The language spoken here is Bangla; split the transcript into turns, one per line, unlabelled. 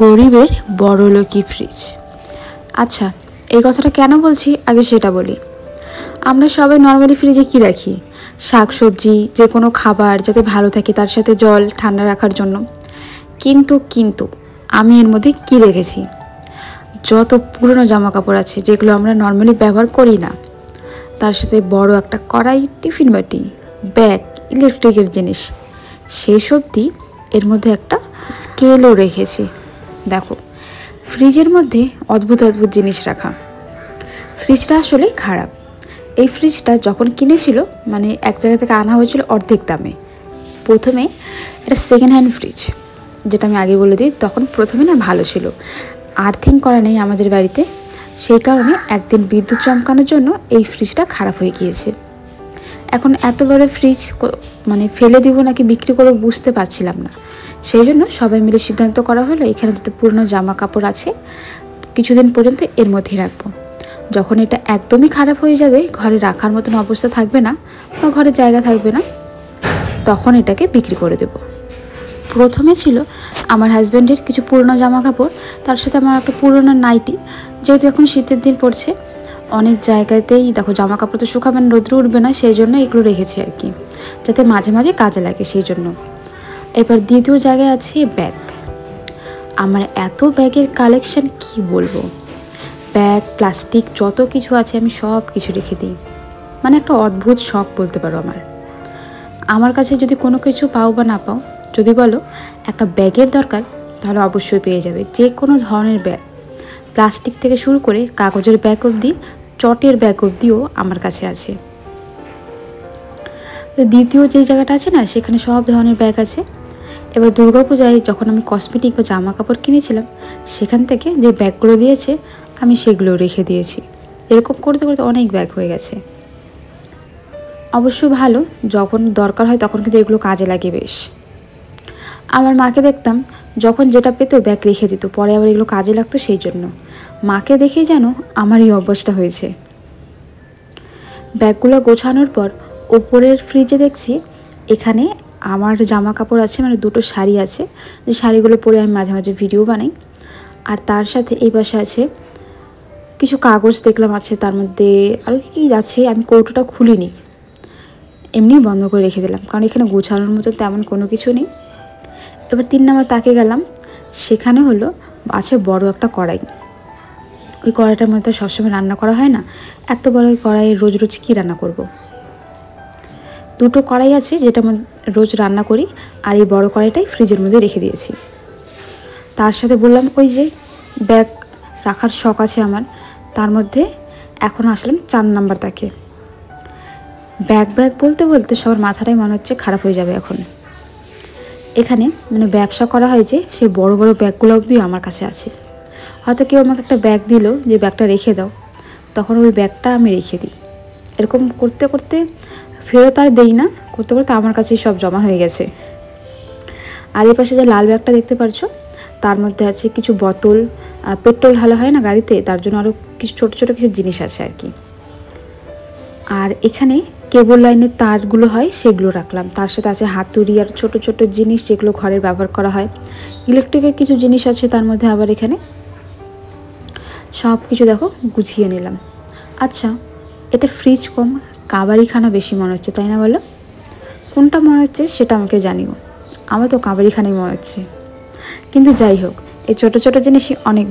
গরিবের বড়লোকি ফ্রিজ। আচ্ছা, এই কথাটা কেন বলছি আগে সেটা বলি। আমরা সবাই নর্মালি ফ্রিজে কি রাখি? শাক সবজি, যে কোনো খাবার যাতে ভালো থাকে, তার সাথে জল ঠান্ডা রাখার জন্য। কিন্তু আমি এর মধ্যে কি রেখেছি? যত পুরনো জামা কাপড় আছে যেগুলো আমরা নর্মালি ব্যবহার করি না, তার সাথে বড় একটা কড়াই, টিফিন বাটি, ব্যাগ, ইলেকট্রিকের জিনিস, সেই সবটি এর মধ্যে একটা স্কেলও রেখেছি। দেখো, ফ্রিজের মধ্যে অদ্ভুত অদ্ভুত জিনিস রাখা। ফ্রিজটা আসলেই খারাপ। এই ফ্রিজটা যখন কিনেছিল, মানে এক জায়গা থেকে আনা হয়েছিল অর্ধেক দামে। প্রথমে এটা সেকেন্ড হ্যান্ড ফ্রিজ, যেটা আমি আগে বলে দিই। তখন প্রথমে না ভালো ছিল, আর্থিং করা নেই আমাদের বাড়িতে, সেই কারণে একদিন বিদ্যুৎ চমকানোর জন্য এই ফ্রিজটা খারাপ হয়ে গিয়েছে। এখন এত বড় ফ্রিজ মানে ফেলে দিব নাকি বিক্রি করবো বুঝতে পারছিলাম না। সেই জন্য সবাই মিলে সিদ্ধান্ত করা হলো এখানে যত পুরনো জামা কাপড় আছে কিছুদিন পর্যন্ত এর মধ্যেই রাখবো। যখন এটা একদমই খারাপ হয়ে যাবে, ঘরে রাখার মতন অবস্থা থাকবে না বা ঘরে জায়গা থাকবে না, তখন এটাকে বিক্রি করে দেব। প্রথমে ছিল আমার হাজব্যান্ডের কিছু পুরনো জামা কাপড়, তার সাথে আমার একটা পুরনো নাইটি। যেহেতু এখন শীতের দিন পড়ছে, অনেক জায়গাতেই দেখো জামা কাপড় তো শুকাবে না, রোদ্রে উঠবে না, সেই জন্য এগুলো রেখেছি আর কি, যাতে মাঝে মাঝে কাজে লাগে সেই জন্য। এরপর দ্বিতীয় জায়গায় আছে ব্যাগ। আমার এত ব্যাগের কালেকশন কি বলবো। ব্যাগ, প্লাস্টিক, যত কিছু আছে আমি সব কিছু রেখে দিই। মানে একটা অদ্ভুত শখ বলতে পারো আমার কাছে যদি কোনো কিছু পাও বা না পাও, যদি বলো একটা ব্যাগের দরকার, তাহলে অবশ্যই পেয়ে যাবে। যে কোনো ধরনের ব্যাগ, প্লাস্টিক থেকে শুরু করে কাগজের ব্যাগ অবধি, চটের ব্যাগ অবধিও আমার কাছে আছে। তো দ্বিতীয় যে জায়গাটা আছে না, সেখানে সব ধরনের ব্যাগ আছে। এবার দুর্গাপূজায় যখন আমি কসমেটিক বা জামা কাপড় কিনেছিলাম, সেখান থেকে যে ব্যাগগুলো দিয়েছে আমি সেগুলো রেখে দিয়েছি। এরকম করতে করতে অনেক ব্যাগ হয়ে গেছে। অবশ্য ভালো, যখন দরকার হয় তখন কিন্তু এগুলো কাজে লাগে বেশ। আমার মাকে দেখতাম যখন যেটা পেতো ব্যাগ রেখে দিত, পরে আবার এগুলো কাজে লাগতো, সেই জন্য মাকে দেখেই যেন আমার এই অভ্যাসটা হয়েছে। ব্যাগগুলো গোছানোর পর ওপরের ফ্রিজে দেখছি এখানে আমার জামা কাপড় আছে, মানে দুটো শাড়ি আছে, যে শাড়িগুলো পরে আমি মাঝে মাঝে ভিডিও বানাই। আর তার সাথে এই পাশে আছে কিছু কাগজ দেখলাম আছে, তার মধ্যে আরও কী আছে, আমি কৌটোটা খুলিনি, এমনি বন্ধ করে রেখে দিলাম, কারণ এখানে গোছানোর মতো তেমন কোনো কিছু নেই। এবার 3 নম্বর তাকে গেলাম, সেখানে হলো আছে বড় একটা কড়াই। ওই কড়াইটার মধ্যে সবসময় রান্না করা হয় না, এত বড় ওই কড়াই রোজ রোজ কী রান্না করব। দুটো কড়াই আছে যেটা রোজ রান্না করি, আর এই বড় কড়াইটাই ফ্রিজের মধ্যে রেখে দিয়েছি। তার সাথে বললাম ওই যে ব্যাগ রাখার শখ আছে আমার, তার মধ্যে এখন আসলাম 4 নম্বর তাকে। ব্যাগ বলতে বলতে সবার মাথাটাই মনে হচ্ছে খারাপ হয়ে যাবে এখন। এখানে মানে ব্যবসা করা হয় যে সেই বড় বড় ব্যাগগুলো অবধি আমার কাছে আছে। হয়তো কেউ আমাকে একটা ব্যাগ দিল যে ব্যাগটা রেখে দাও, তখন ওই ব্যাগটা আমি রেখে দিই। এরকম করতে করতে ফেরত আর দেই না, করতে করতে আমার কাছেই সব জমা হয়ে গেছে। আর এই পাশে যে লাল ব্যাগটা দেখতে পারছো, তার মধ্যে আছে কিছু বোতল, পেট্রোল ঢালা হয় না গাড়িতে, তার জন্য আরও কিছু ছোটো ছোটো কিছু জিনিস আছে আর কি। আর এখানে কেবল লাইনের তারগুলো হয় সেগুলো রাখলাম, তার সাথে আছে হাতুড়ি আর ছোট ছোট জিনিস যেগুলো ঘরের ব্যবহার করা হয়। ইলেকট্রিকের কিছু জিনিস আছে তার মধ্যে আবার। এখানে সব কিছু দেখো গুছিয়ে নিলাম। আচ্ছা, এটা ফ্রিজ কম কাবারিখানা বেশি মনে হচ্ছে, তাই না বলো? কোনটা মনে হচ্ছে সেটা আমাকে জানিও। আমার তো কাবারিখানাই মনে হচ্ছে, কিন্তু যাই হোক, এই ছোটো ছোটো জিনিসই অনেক